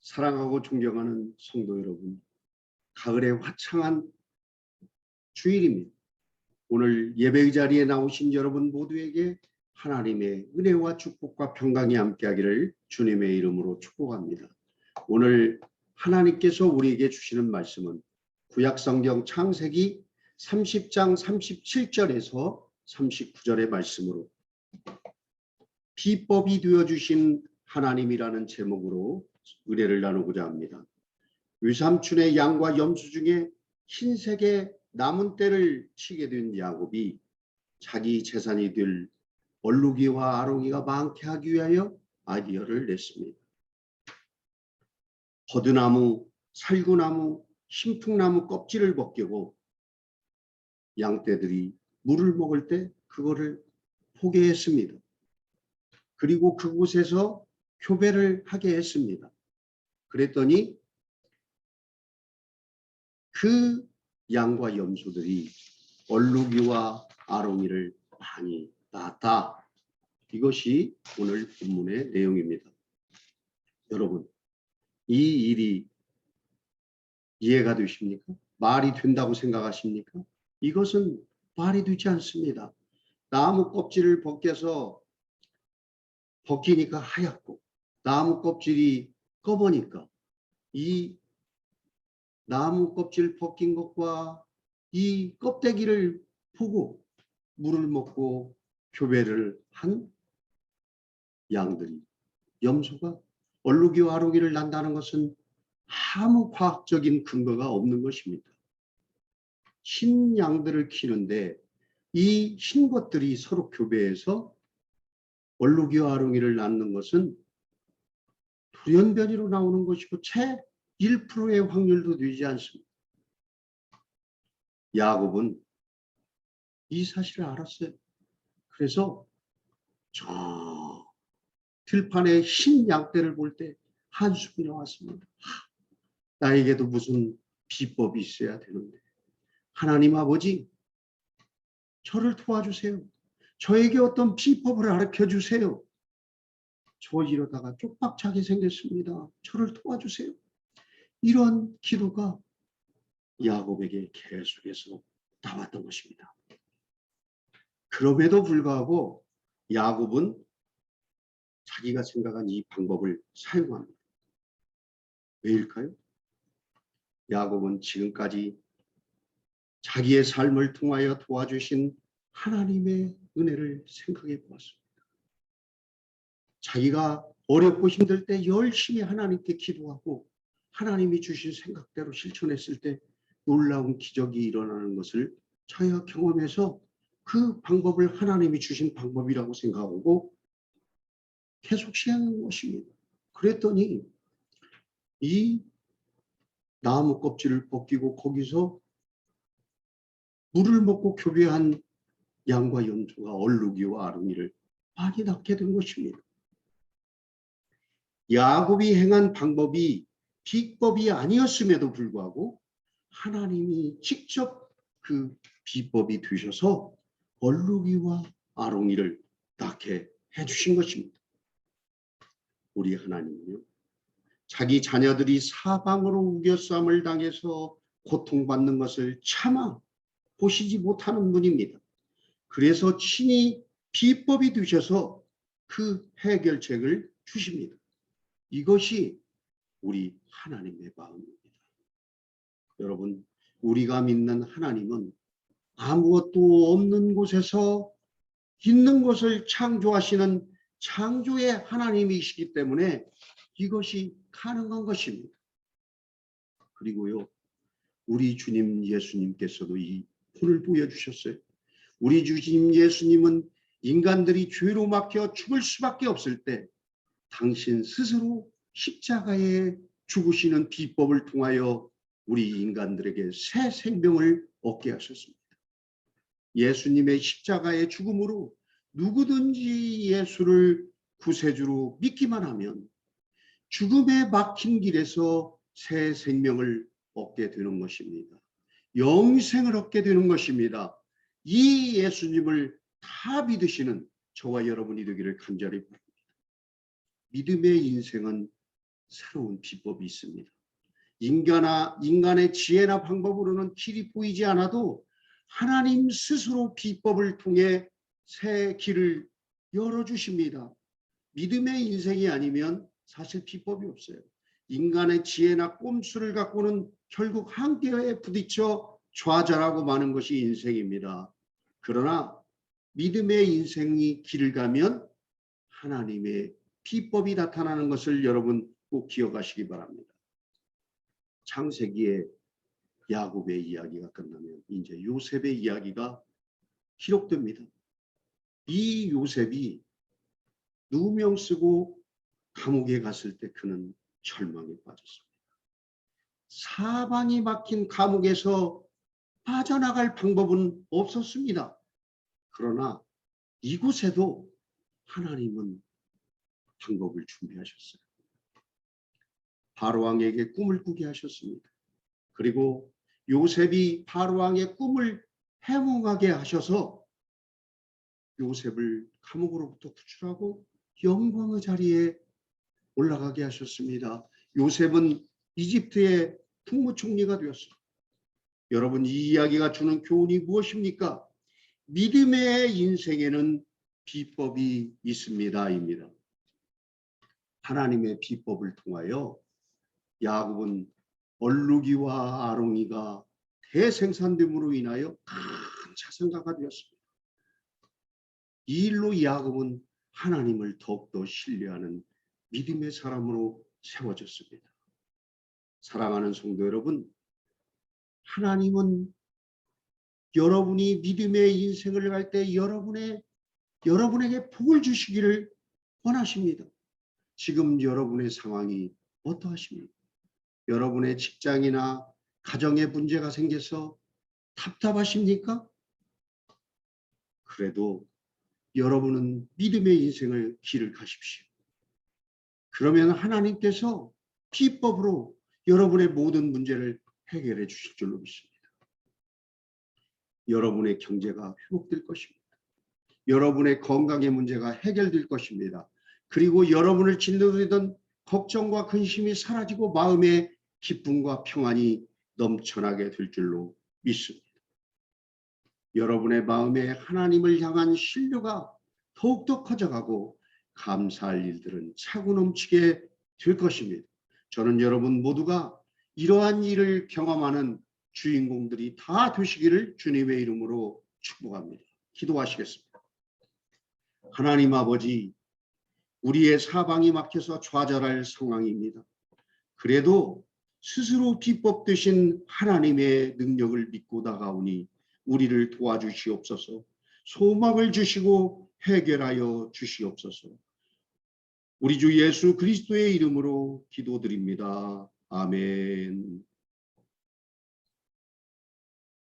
사랑하고 존경하는 성도 여러분, 가을의 화창한 주일입니다. 오늘 예배의 자리에 나오신 여러분 모두에게 하나님의 은혜와 축복과 평강이 함께하기를 주님의 이름으로 축복합니다. 오늘 하나님께서 우리에게 주시는 말씀은 구약성경 창세기 30장 37절에서 39절의 말씀으로 비법이 되어주신 하나님이라는 제목으로 의뢰를 나누고자 합니다. 외삼촌의 양과 염소 중에 흰색의 남은 떼를 치게 된 야곱이 자기 재산이 될 얼룩이와 아롱이가 많게 하기 위하여 아이디어를 냈습니다. 버드나무, 살구나무, 신풍나무 껍질을 벗기고 양떼들이 물을 먹을 때 그거를 포개했습니다. 그리고 그곳에서 교배를 하게 했습니다. 그랬더니 그 양과 염소들이 얼룩이와 아롱이를 많이 낳았다. 이것이 오늘 본문의 내용입니다. 여러분, 이 일이 이해가 되십니까? 말이 된다고 생각하십니까? 이것은 말이 되지 않습니다. 나무 껍질을 벗기니까 하얗고 나무 껍질이 검으니까 이 나무 껍질 벗긴 것과 이 껍데기를 보고 물을 먹고 교배를 한 양들이, 염소가 얼룩이와 아롱이를 낳는다는 것은 아무 과학적인 근거가 없는 것입니다. 흰 양들을 키우는데 이 흰 것들이 서로 교배해서 얼룩이와 아롱이를 낳는 것은 돌연변이로 나오는 것이고 채 1%의 확률도 되지 않습니다. 야곱은 이 사실을 알았어요. 그래서 저 들판에 흰 양떼를 볼 때 한숨이 나왔습니다. 나에게도 무슨 비법이 있어야 되는데 하나님 아버지 저를 도와주세요. 저에게 어떤 비법을 가르쳐 주세요. 저 이러다가 쪽박차게 생겼습니다. 저를 도와주세요. 이런 기도가 야곱에게 계속해서 나왔던 것입니다. 그럼에도 불구하고 야곱은 자기가 생각한 이 방법을 사용합니다. 왜일까요? 야곱은 지금까지 자기의 삶을 통하여 도와주신 하나님의 은혜를 생각해 보았습니다. 자기가 어렵고 힘들 때 열심히 하나님께 기도하고 하나님이 주신 생각대로 실천했을 때 놀라운 기적이 일어나는 것을 자기가 경험해서 그 방법을 하나님이 주신 방법이라고 생각하고 계속 시행한 것입니다. 그랬더니 이 나무 껍질을 벗기고 거기서 물을 먹고 교배한 양과 염소가 얼룩이와 아롱이를 많이 낳게 된 것입니다. 야곱이 행한 방법이 비법이 아니었음에도 불구하고 하나님이 직접 그 비법이 되셔서 얼룩이와 아롱이를 낳게 해주신 것입니다. 우리 하나님은요, 자기 자녀들이 사방으로 우겨쌈을 당해서 고통받는 것을 차마 보시지 못하는 분입니다. 그래서 친히 비법이 되셔서 그 해결책을 주십니다. 이것이 우리 하나님의 마음입니다. 여러분, 우리가 믿는 하나님은 아무것도 없는 곳에서 있는 것을 창조하시는 창조의 하나님이시기 때문에 이것이 가능한 것입니다. 그리고요, 우리 주님 예수님께서도 이 본을 보여주셨어요. 우리 주님 예수님은 인간들이 죄로 막혀 죽을 수밖에 없을 때 당신 스스로 십자가에 죽으시는 비법을 통하여 우리 인간들에게 새 생명을 얻게 하셨습니다. 예수님의 십자가의 죽음으로 누구든지 예수를 구세주로 믿기만 하면 죽음에 막힌 길에서 새 생명을 얻게 되는 것입니다. 영생을 얻게 되는 것입니다. 이 예수님을 다 믿으시는 저와 여러분이 되기를 간절히 바랍니다. 믿음의 인생은 새로운 비법이 있습니다. 인간의 지혜나 방법으로는 길이 보이지 않아도 하나님 스스로 비법을 통해 새 길을 열어주십니다. 믿음의 인생이 아니면 사실 비법이 없어요. 인간의 지혜나 꼼수를 갖고는 결국 한계에 부딪혀 좌절하고 마는 것이 인생입니다. 그러나 믿음의 인생이 길을 가면 하나님의 비법이 나타나는 것을 여러분 꼭 기억하시기 바랍니다. 창세기에 야곱의 이야기가 끝나면 이제 요셉의 이야기가 기록됩니다. 이 요셉이 누명 쓰고 감옥에 갔을 때 그는 절망에 빠졌습니다. 사방이 막힌 감옥에서 빠져나갈 방법은 없었습니다. 그러나 이곳에도 하나님은 방법을 준비하셨어요. 바로왕에게 꿈을 꾸게 하셨습니다. 그리고 요셉이 바로왕의 꿈을 해몽하게 하셔서 요셉을 감옥으로부터 구출하고 영광의 자리에 올라가게 하셨습니다. 요셉은 이집트의 국무총리가 되었습니다. 여러분, 이 이야기가 주는 교훈이 무엇입니까? 믿음의 인생에는 비법이 있습니다입니다. 하나님의 비법을 통하여 야곱은 얼루기와 아롱이가 대생산됨으로 인하여 큰 자산가가 되었습니다. 이 일로 야곱은 하나님을 더욱더 신뢰하는 믿음의 사람으로 세워졌습니다. 사랑하는 성도 여러분, 하나님은 여러분이 믿음의 인생을 갈 때 여러분에게 복을 주시기를 원하십니다. 지금 여러분의 상황이 어떠하십니까? 여러분의 직장이나 가정에 문제가 생겨서 답답하십니까? 그래도 여러분은 믿음의 인생을 길을 가십시오. 그러면 하나님께서 비법으로 여러분의 모든 문제를 해결해 주실 줄로 믿습니다. 여러분의 경제가 회복될 것입니다. 여러분의 건강의 문제가 해결될 것입니다. 그리고 여러분을 짓누르던 걱정과 근심이 사라지고 마음의 기쁨과 평안이 넘쳐나게 될 줄로 믿습니다. 여러분의 마음에 하나님을 향한 신뢰가 더욱더 커져가고 감사할 일들은 차고 넘치게 될 것입니다. 저는 여러분 모두가 이러한 일을 경험하는 주인공들이 다 되시기를 주님의 이름으로 축복합니다. 기도하시겠습니다. 하나님 아버지, 우리의 사방이 막혀서 좌절할 상황입니다. 그래도 스스로 비법 되신 하나님의 능력을 믿고 나가오니 우리를 도와주시옵소서. 소망을 주시고 해결하여 주시옵소서. 우리 주 예수 그리스도의 이름으로 기도드립니다. 아멘.